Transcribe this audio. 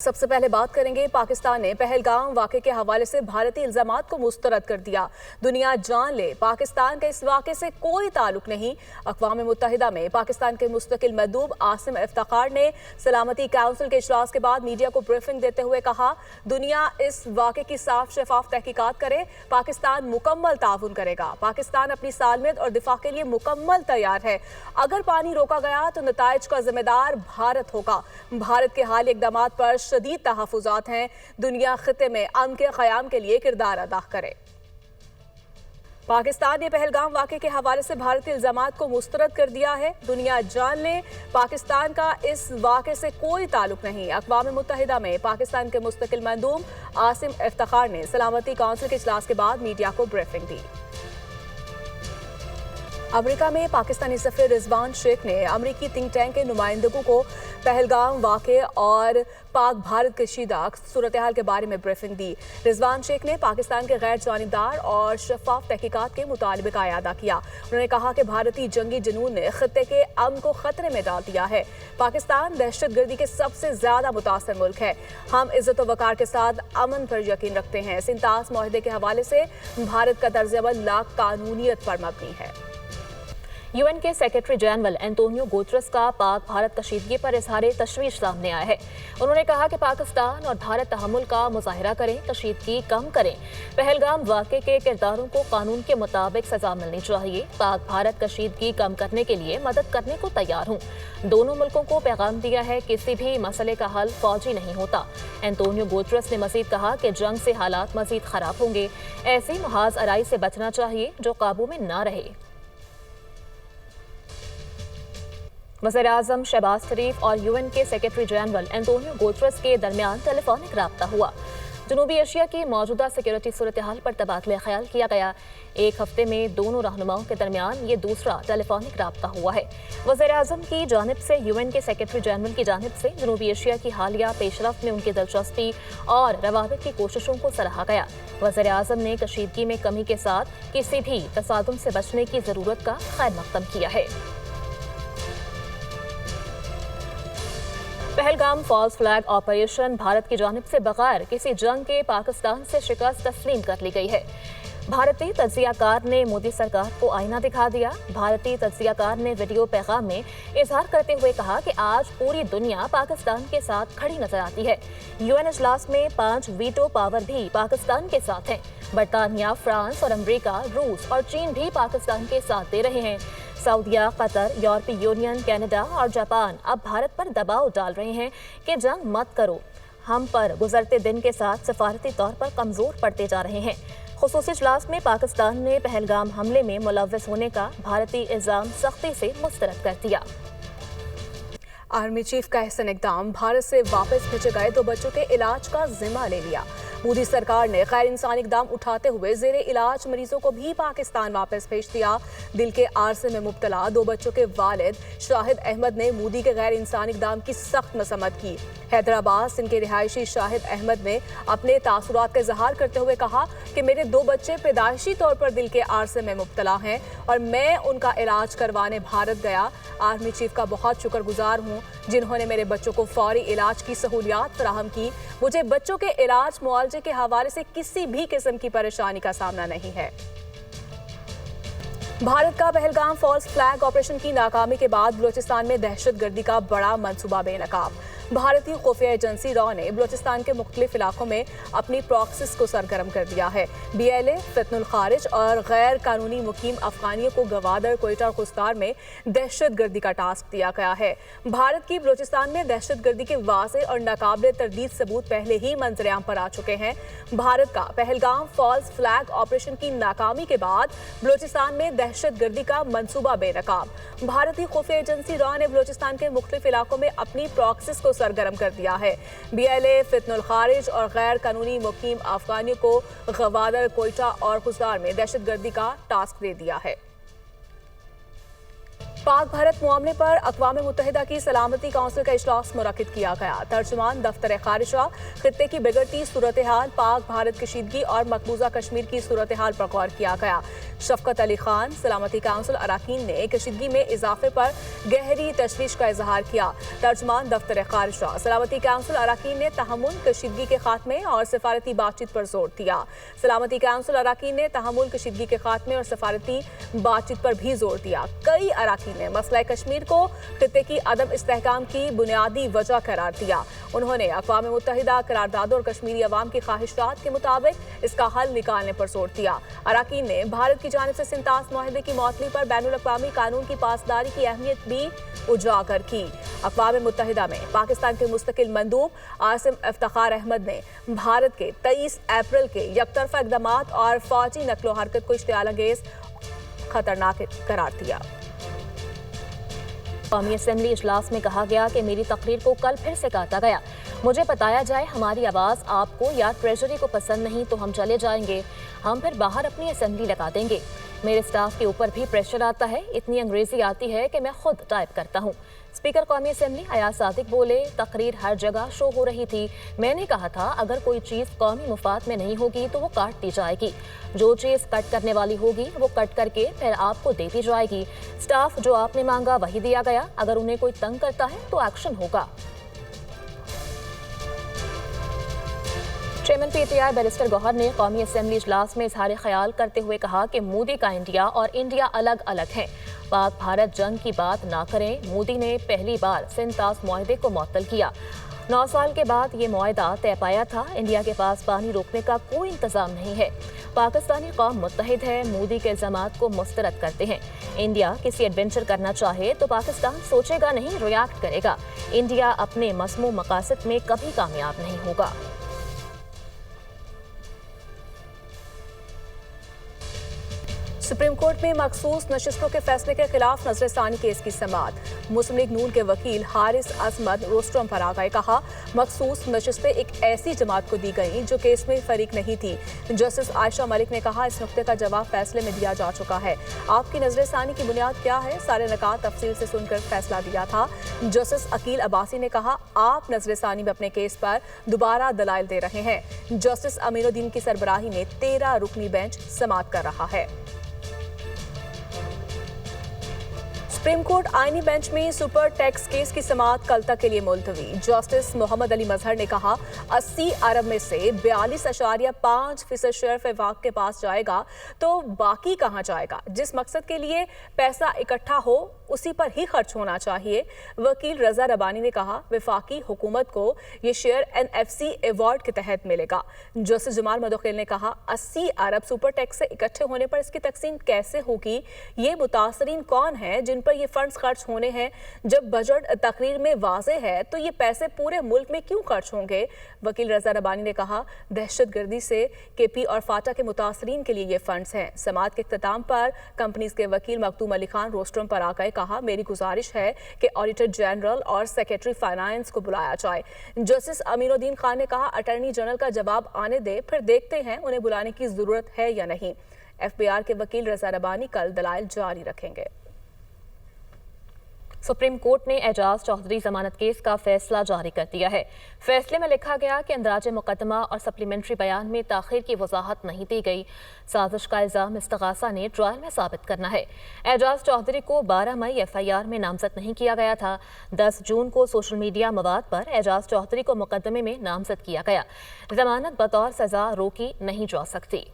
सबसे पहले बात करेंगे। पाकिस्तान ने पहलगाम वाक़े के हवाले से भारतीय इल्ज़ामात को मुस्तरद कर दिया। दुनिया जान ले, पाकिस्तान का इस वाक़े से कोई ताल्लुक नहीं। अक़वाम मुत्तहिदा में पाकिस्तान के मुस्तकिल मंदूब आसिम इफ्तिखार ने सलामती काउंसिल के इजलास के बाद मीडिया को ब्रीफिंग देते हुए कहा, दुनिया इस वाक़े की साफ शफाफ तहकीकात करे। पाकिस्तान मुकम्मल ताउन करेगा। पाकिस्तान अपनी सालमियत और दिफा के लिए मुकम्मल तैयार है। अगर पानी रोका गया तो नताइज का जिम्मेदार भारत होगा। भारत के हालिया इक़दामात पर शदीद तहफ़्फ़ुज़ात हैं। दुनिया खिते में अमन के क़याम के लिए किरदार अदा करे। पाकिस्तान ने पहलगाम वाक़े के हवाले से भारतीय इल्ज़ामात को मुस्तरद कर दिया है। दुनिया जान ले, पाकिस्तान का इस वाक़े से कोई ताल्लुक नहीं। अक़वाम मुत्तहिदा में पाकिस्तान के मुस्तकिल मंदूब आसिम इफ्तिखार ने सलामती काउंसिल के इजलास के बाद मीडिया को ब्रीफिंग दी। अमेरिका में पाकिस्तानी सफ़ीर रिजवान शेख ने अमेरिकी थिंक टैंक के नुमाइंदों को पहलगाम वाक़े और पाक भारत कशीदा सूरत हाल के बारे में ब्रीफिंग दी। रिजवान शेख ने पाकिस्तान के गैर जानिबदार और शफाफ तहकीकात के मुतालबे का अदा किया। उन्होंने कहा कि भारतीय जंगी जुनून ने खित्ते के अमन को खतरे में डाल दिया है। पाकिस्तान दहशतगर्दी के सबसे ज्यादा मुतासर मुल्क है। हम इज्जत व वकार के साथ अमन पर यकीन रखते हैं। सिंतास मुआहदे के हवाले से भारत का तर्ज अमल लाकानूनियत पर मबनी है। यूएन के सेक्रेटरी जनरल एंटोनियो गुतेरेस का पाक भारत कशीदगी पर इजहार तशवीश सामने आया है। उन्होंने कहा कि पाकिस्तान और भारत तहम्मुल का मुजाहिरा करें, कशीदगी कम करें। पहलगाम वाक़े के किरदारों को कानून के मुताबिक सजा मिलनी चाहिए। पाक भारत कशीदगी कम करने के लिए मदद करने को तैयार हूँ। दोनों मुल्कों को पैगाम दिया है, किसी भी मसले का हल फौजी नहीं होता। एंटोनियो गुतेरेस ने मजीद कहा कि जंग से हालात मजीद खराब होंगे। ऐसी मुहाज अराई से बचना चाहिए जो काबू में ना रहे। वज़ीर-ए-आज़म शहबाज शरीफ और यूएन के सेक्रेटरी जनरल एंटोनियो गुतेरेस के दरमियान टेलीफोनिक राब्ता हुआ। जनूबी एशिया की मौजूदा सिक्योरिटी सूरत हाल पर तबादला ख्याल किया गया। एक हफ्ते में दोनों रहनुमाओं के दरमियान ये दूसरा टेलीफोनिक राब्ता हुआ है। वज़ीर-ए-आज़म की जानिब से यूएन के सेक्रेटरी जनरल की जानिब से जनूबी एशिया की हालिया पेशरफ्त में उनकी दिलचस्पी और रवाबित की कोशिशों को सराहा गया। वज़ीर-ए-आज़म ने कशीदगी में कमी के साथ किसी भी तसादुम से बचने की ज़रूरत का खैर मक़दम किया है। Pahalgam false flag operation Bharat की जानिब से बगैर किसी जंग के पाकिस्तान से शिकस्त तस्लीम कर ली गई है। भारतीय तज्जियाकार ने मोदी सरकार को आईना दिखा दिया। भारतीय तज्जियाकार ने वीडियो पैगाम में इजहार करते हुए कहा कि आज पूरी दुनिया पाकिस्तान के साथ खड़ी नजर आती है। यूएन इजलास में 5 वीटो पावर भी पाकिस्तान के साथ हैं। बरतानिया, फ्रांस और अमेरिका, रूस और चीन भी पाकिस्तान के साथ दे रहे हैं। सऊदीया, कतर, यूरोपीय यूनियन, कनाडा और जापान अब भारत पर दबाव डाल रहे हैं कि जंग मत करो। हम पर गुजरते दिन के साथ सफारती तौर पर कमजोर पड़ते जा रहे हैं। खुसूसी इजलास में पाकिस्तान ने पहलगाम हमले में मुलव्वस होने का भारतीय इल्जाम सख्ती से मुस्तरद कर दिया। आर्मी चीफ का एहसन इक़दाम, भारत से वापस भेजे गए 2 बच्चों के इलाज का जिम्मा ले लिया। मोदी सरकार ने गैर इंसानी इक़दाम उठाते हुए ज़ेरे इलाज मरीजों को भी पाकिस्तान वापस भेज दिया। दिल के आरसे में मुब्तला 2 बच्चों के वालिद शाहिद अहमद ने मोदी के गैर इंसानी इक़दाम की सख्त मसम्मत की। हैदराबाद सिंध के रिहायशी शाहिद अहमद ने अपने तासुरात का इजहार करते हुए कहा कि मेरे 2 बच्चे पैदाइशी तौर पर दिल के आरसे में मुब्तला हैं और मैं उनका इलाज करवाने भारत गया। आर्मी चीफ का बहुत शुक्रगुजार हूँ जिन्होंने मेरे बच्चों को फौरी इलाज की सहूलियात फराहम की। मुझे बच्चों के इलाज मुआवजे के हवाले से किसी भी किस्म की परेशानी का सामना नहीं है। भारत का पहलगाम फॉल्स फ्लैग ऑपरेशन की नाकामी के बाद बलूचिस्तान में दहशतगर्दी का बड़ा मंसूबा बेनकाब। भारतीय खुफिया एजेंसी रॉ ने बलूचिस्तान के मुख्तलिफ इलाकों में अपनी प्रॉक्सिस को सरगर्म कर दिया है। BLA, फितनुल खारिज और गैर कानूनी मुकीम अफगानियों को गवादर, कोयटा और खुस्तार में दहशतगर्दी का टास्क दिया गया है। भारत की बलूचिस्तान में दहशतगर्दी के वाज़ेह और नाकाबिल तरदीद सबूत पहले ही मंजरेआम पर आ चुके हैं। भारत का पहलगाम फॉल्स फ्लैग ऑपरेशन की नाकामी के बाद बलूचिस्तान में दहशतगर्दी का मंसूबा बेनकाब। भारतीय खुफिया एजेंसी रॉ ने बलूचिस्तान के मुख्तलिफ इलाकों में अपनी प्रॉक्सिस को सरगर्म कर दिया है। BLA, फितनुल खारिज और गैर कानूनी मुकीम अफगानियों को गवादर, कोयटा और खुस्तार में दहशतगर्दी का टास्क दे दिया है। पाक भारत मामले पर अक़वाम मुत्तहिदा की सलामती काउंसिल का इजलास मुनक्किद किया गया। तर्जुमान दफ्तर खारिजा खित्ते की बिगड़ती सूरत हाल, पाक भारत कशीदगी और मकबूजा कश्मीर की सूरत हाल पर गौर किया गया। शफकत अली खान सलामती काउंसिल अरकान ने कशीदगी में इजाफे पर गहरी तशवीश का इजहार किया। तर्जुमान दफ्तर खारिजा सलामती काउंसिल अरकान ने तहम्मुल, कशीदगी के खात्मे और सफारती बातचीत पर जोर दिया। सलामती काउंसिल अरकान ने तहम्मुल, कशीदगी के खात्मे और सफारती बातचीत पर भी जोर दिया। कई अरकान ने मसला कश्मीर को खित्ते की अदम इस्तेहकाम की बुनियादी वजह करार दिया। उन्होंने अक़वाम मुत्तहिदा करारदादों और कश्मीरी अवाम की ख्वाहिशात के मुताबिक इसका हल निकालने पर जोर दिया। अरकान ने भारत की जानिब से सिंतास माहिदे की मअतली पर बैनुल अक़वामी कानून की पासदारी की अहमियत भी उजागर की। अक़वाम मुत्तहिदा में पाकिस्तान के मुस्तकिल मंदूब आसिम इफ्तिखार अहमद ने भारत के 23 अप्रैल के यकतरफा इक़दामात और फौजी नक्लो हरकत को इश्तिआल अंगेज खतरनाक करार दिया। कौमी असेंबली इजलास में कहा गया कि मेरी तकरीर को कल फिर से काटा गया। मुझे बताया जाए हमारी आवाज़ आपको या ट्रेजरी को पसंद नहीं तो हम चले जाएंगे, हम फिर बाहर अपनी असेंबली लगा देंगे। मेरे स्टाफ के ऊपर भी प्रेशर आता है, इतनी अंग्रेजी आती है कि मैं खुद टाइप करता हूँ। स्पीकर कौमी असेंबली अयाज सादिक बोले, तकरीर हर जगह शो हो रही थी। मैंने कहा था अगर कोई चीज़ कौमी मुफाद में नहीं होगी तो वो काट दी जाएगी। जो चीज़ कट करने वाली होगी वो कट करके फिर आपको दे दी जाएगी। स्टाफ जो आपने मांगा वही दिया गया। अगर उन्हें कोई तंग करता है तो एक्शन होगा। चेयरमैन पीटीआई बैरिस्टर गौहर ने कौमी असेंबली इजलास में इजहार ख्याल करते हुए कहा कि मोदी का इंडिया और इंडिया अलग अलग हैं। पाक भारत जंग की बात ना करें। मोदी ने पहली बार सिंतास मुआहदे को मुअत्तल किया। 9 साल के बाद ये मुआहदा तय पाया था। इंडिया के पास पानी रोकने का कोई इंतजाम नहीं है। पाकिस्तानी कौम मुत्तहिद है, मोदी के इल्जामात को मुस्तरद करते हैं। इंडिया किसी एडवेंचर करना चाहे तो पाकिस्तान सोचेगा नहीं, रिएक्ट करेगा। इंडिया अपने मसमू मकासद में कभी कामयाब नहीं होगा। सुप्रीम कोर्ट में मखसूस नशिस्तों के फैसले के खिलाफ नजरसानी केस की समाअत। मुस्लिम लीग नून के वकील हारिस अजमत रोस्ट्रम पर आ गए। कहा मखसूस नशिस्तें एक ऐसी जमात को दी गई जो केस में फरीक नहीं थी। जस्टिस आयशा मलिक ने कहा इस नुक्ते का जवाब फैसले में दिया जा चुका है। आपकी नजरसानी की बुनियाद क्या है? सारे निकात तफसील से सुनकर फैसला दिया था। जस्टिस अकील अब्बासी ने कहा आप नजरसानी में अपने केस पर दोबारा दलाइल दे रहे हैं। जस्टिस अमीनुद्दीन की सरबराही में 13 रुकनी बेंच समाअत कर रहा है। सुप्रीम कोर्ट आईनी बेंच में सुपर टैक्स केस की समाअत कल तक के लिए मुलतवी। जस्टिस मोहम्मद अली मजहर ने कहा 80 अरब में से 42.5% शेयर विभाग के पास जाएगा तो बाकी कहां जाएगा? जिस मकसद के लिए पैसा इकट्ठा हो उसी पर ही खर्च होना चाहिए। वकील रजा रबानी ने कहा वफाकी हुकूमत को ये शेयर NFC अवार्ड के तहत मिलेगा। जस्टिस जमाल मदोखिल ने कहा 80 अरब सुपर टैक्स से इकट्ठे होने पर इसकी तकसीम कैसे होगी? ये मुतासरीन कौन है जिन पर ये फंड्स खर्च होने हैं? जब बजट तकरीर में वाज़ेह है तो ये पैसे पूरे मुल्क में क्यों खर्च होंगे? वकील रजा रबानी ने कहा दहशतगर्दी से KP और फाटा के मुतासरीन के लिए ये फंड्स हैं। समाअत के इख्तिताम पर कंपनीज के वकील मखदूम अली खान रोस्ट्रम पर आ गए। कहा मेरी गुजारिश है कि ऑडिटर जनरल और सेक्रेटरी फाइनेंस को बुलाया जाए। जस्टिस अमीनुद्दीन खान ने कहा अटॉर्नी जनरल का जवाब आने दे, फिर देखते हैं उन्हें बुलाने की जरूरत है या नहीं। FBR के वकील रजा रबानी कल दलाइल जारी रखेंगे। सुप्रीम कोर्ट ने एजाज चौधरी जमानत केस का फैसला जारी कर दिया है। फैसले में लिखा गया कि अंदराज मुकदमा और सप्लीमेंट्री बयान में ताखीर की वजाहत नहीं दी गई। साजिश का इल्जाम इस्तगासा ने ट्रायल में साबित करना है। एजाज चौधरी को 12 मई FIR में नामजद नहीं किया गया था। 10 जून को सोशल मीडिया मवाद पर एजाज चौधरी को मुकदमे में नामजद किया गया। जमानत बतौर सजा रोकी नहीं जा सकती।